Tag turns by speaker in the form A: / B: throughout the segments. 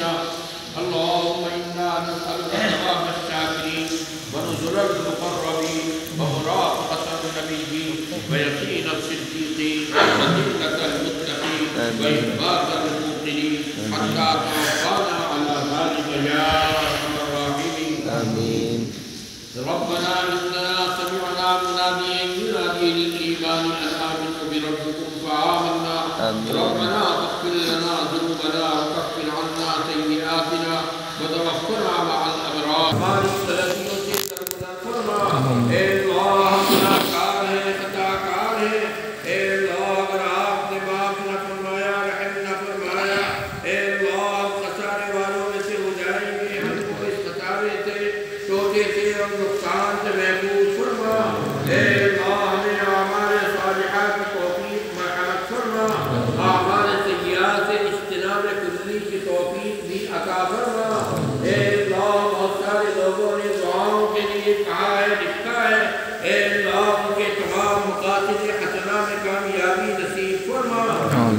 A: أنفسنا. اللهم إنا نسألك ثواب الشاكرين ونزل المقربين ومرافقة النبيين ويقين الصديقين وذلة المتقين وإثبات الموقنين حتى توفانا على ذلك يا أرحم الراحمين. آمين. ربنا إننا سمعنا مناديا ينادي للإيمان أن آمنوا بربكم فآمنا. ربنا اغفر لنا ذنوبنا وكفر عنا سيئاتنا وتوفنا مع الأبرار. ہماری غلطیوں سے درگزر فرما. اے اللہ ہم گناہگار ہیں، خطاکار ہیں. اے اللہ اگر آپ نے معاف نہ فرمایا، رحم نہ فرمایا، اے اللہ ہم خسارے والوں میں سے ہو جائیں گے. ہم کو اس خسارے سے، ٹوٹے سے اور نقصان سے محفوظ فرما. اے اللہ ہمیں اعمال صالحہ کی توفیق مرحمت فرما. اعمال سیئات سے اجتناب کلی کی توفیق بھی عطا فرما. اے اللہ بہت سارے لوگوں نے دعاؤں کے لیے کہا ہے، لکھا ہے. اے اللہ ان کے تمام مقاصد حسنہ میں کامیابی نصیب فرما.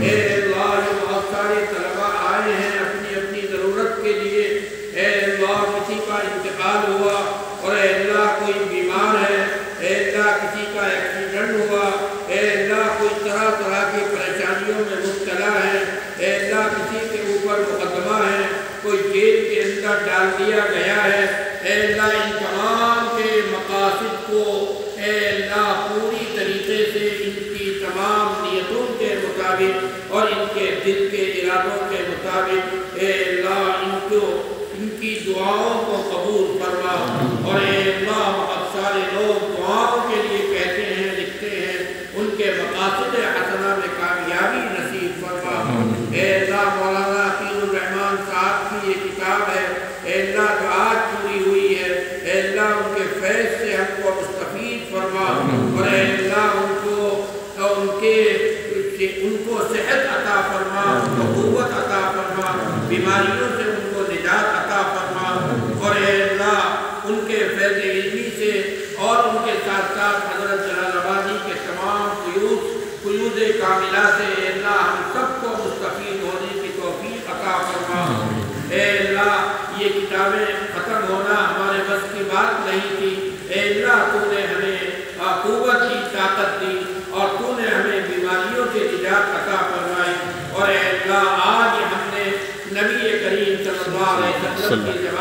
A: اے اللہ یہ بہت سارے طلبہ آئے ہیں اپنی اپنی ضرورت کے لیے. اے اللہ کسی کا انتقال ہوا اور اے اللہ کوئی بیمار ہے. اے اللہ کسی کا ایکسیڈنٹ ہوا. اے اللہ کوئی طرح طرح کی پریشانیوں میں مبتلا ہے. اے اللہ کسی کے اوپر مقدمہ ہے، کوئی جیل کے اندر ڈال دیا گیا ہے. اے اللہ ان تمام کے مقاصد کو اے اللہ پوری طریقے سے ان کی تمام نیتوں کے مطابق اور ان کے دل کے ارادوں کے مطابق اے اللہ ان کی دعاؤں کو قبول فرما. اور اے اللہ بہت سارے لوگ دعاؤں کے لیے کہتے ہیں، لکھتے ہیں، ان کے مقاصد حسنہ میں کامیابی نصیب فرما. اے اللہ مولانا عطیل الرحمان صاحب کی یہ کتاب ہے، اے اللہ جو آج پوری ہوئی ہے، اے اللہ ان کے فیض سے ہم کو مستفید فرما. اور اے اللہ ان کو صحت عطا فرما، قوت عطا فرما، بیماریوں سے ان کو نجات عطا فرما. اور اے اللہ ان کے فیض علمی سے اور ان کے ساتھ ساتھ حضرت جلال آبادی کے تمام قیود کاملہ سے اے اللہ ہم سب کو مستفید ہونے کی توفیق عطا فرما. اے اللہ یہ کتابیں ختم ہونا ہمارے بس کی بات نہیں تھی. اے اللہ تو نے ہمیں قوت کی طاقت دی اور تو نے ہمیں بیماریوں سے نجات عطا فرمائی. اور اے اللہ آج ہم نے نبی کریم صلی اللہ علیہ وسلم کی